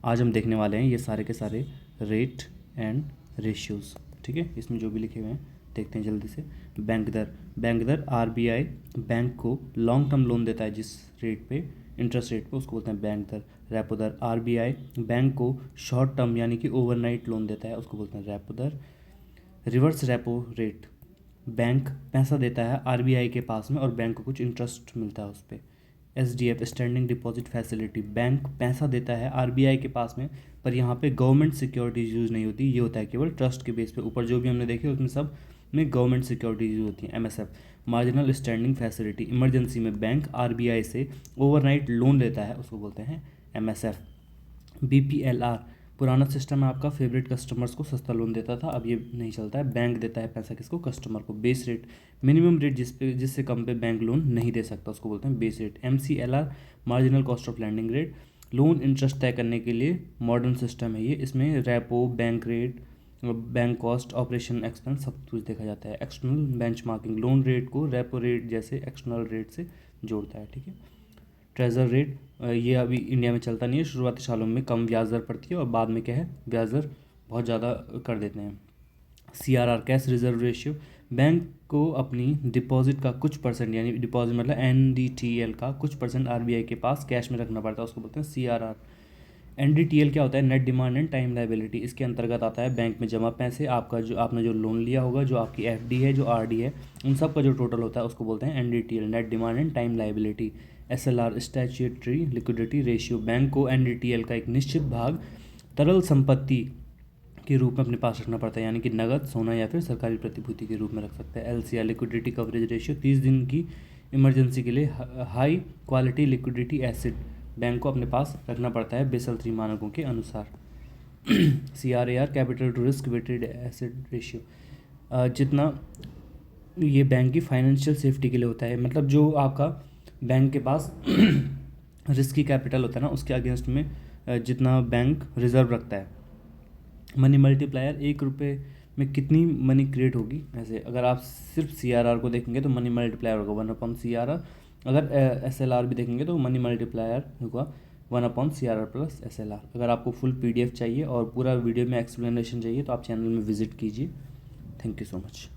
आज हम देखने वाले हैं ये सारे के सारे रेट एंड रेशियोज़, ठीक है। इसमें जो भी लिखे हुए हैं देखते हैं जल्दी से। बैंक दर आरबीआई बैंक को लॉन्ग टर्म लोन देता है जिस रेट पे, इंटरेस्ट रेट पे, उसको बोलते हैं बैंक दर। रेपो दर, आरबीआई बैंक को शॉर्ट टर्म यानी कि ओवरनाइट लोन देता है, उसको बोलते हैं रेपो दर। रिवर्स रेपो रेट, बैंक पैसा देता है आरबीआई के पास में और बैंक को कुछ इंटरेस्ट मिलता है उस पर। SDF, standing deposit facility, bank पैसा देता है आरबीआई के पास में, पर यहाँ पे गवर्नमेंट सिक्योरिटीज यूज़ नहीं होती, ये होता है केवल ट्रस्ट के बेस पे। ऊपर जो भी हमने देखे उसमें सब में गवर्नमेंट सिक्योरिटीज यूज होती हैं। MSF, marginal standing facility, emergency में बैंक आरबीआई से ओवरनाइट लोन लेता है, उसको बोलते हैं एमएसएफ। बीपीएलआर, पुराना सिस्टम है आपका, फेवरेट कस्टमर्स को सस्ता लोन देता था, अब ये नहीं चलता है, बैंक देता है पैसा किसको, कस्टमर को। बेस रेट, मिनिमम रेट जिससे कम पे बैंक लोन नहीं दे सकता, उसको बोलते हैं base rate. MCLR, marginal cost of landing rate, loan interest तय करने के लिए मॉडर्न सिस्टम है ये। इसमें repo, bank rate, bank cost, operation expense सब कुछ देखा जाता है। एक्सटर्नल बेंचमार्किंग, लोन रेट को रेपो रेट जैसे एक्सटर्नल रेट से जोड़ता है, ठीक है। ट्रेजर रेट, ये अभी इंडिया में चलता नहीं है, शुरुआती सालों में कम ब्याज दर पड़ती है और बाद में क्या है, ब्याज दर बहुत ज़्यादा कर देते हैं। CRR, cash reserve ratio, bank को अपनी डिपॉजिट का कुछ परसेंट, यानी डिपॉजिट मतलब एनडीटीएल का कुछ परसेंट आरबीआई के पास कैश में रखना पड़ता है, उसको बोलते हैं सीआरआर। एनडीटीएल क्या होता है, net demand and time liability, इसके अंतर्गत आता है बैंक में जमा पैसे, आपका जो आपने जो लोन लिया होगा, जो आपकी एफडी है, जो आरडी है, उन सब का जो टोटल होता है उसको बोलते हैं NDTL, net demand and time liability. SLR, statutory liquidity ratio, bank को एनडीटीएल का एक निश्चित भाग तरल संपत्ति के रूप में अपने पास रखना पड़ता है, यानी कि नगद, सोना या फिर सरकारी प्रतिभूति के रूप में रख सकता है। एलसीआर, लिक्विडिटी कवरेज रेशियो, 30 दिन की इमरजेंसी के लिए high quality liquidity acid bank को अपने पास रखना पड़ता है बेसल 3 मानकों के अनुसार। CRAR, capital to risk weighted asset ratio, जितना ये बैंक की फाइनेंशियल सेफ्टी के लिए होता है, मतलब जो आपका बैंक के पास रिस्की कैपिटल होता है ना, उसके अगेंस्ट में जितना बैंक रिजर्व रखता है। मनी मल्टीप्लायर, 1 रुपये में कितनी मनी क्रिएट होगी, ऐसे अगर आप सिर्फ सीआरआर को देखेंगे तो मनी मल्टीप्लायर होगा 1/CRR, अगर एसएलआर भी देखेंगे तो मनी मल्टीप्लायर होगा 1/CRR प्लस एसएलआर। अगर आपको फुल पीडीएफ चाहिए और पूरा वीडियो में एक्सप्लेनेशन चाहिए तो आप चैनल में विजिट कीजिए। Thank you so much.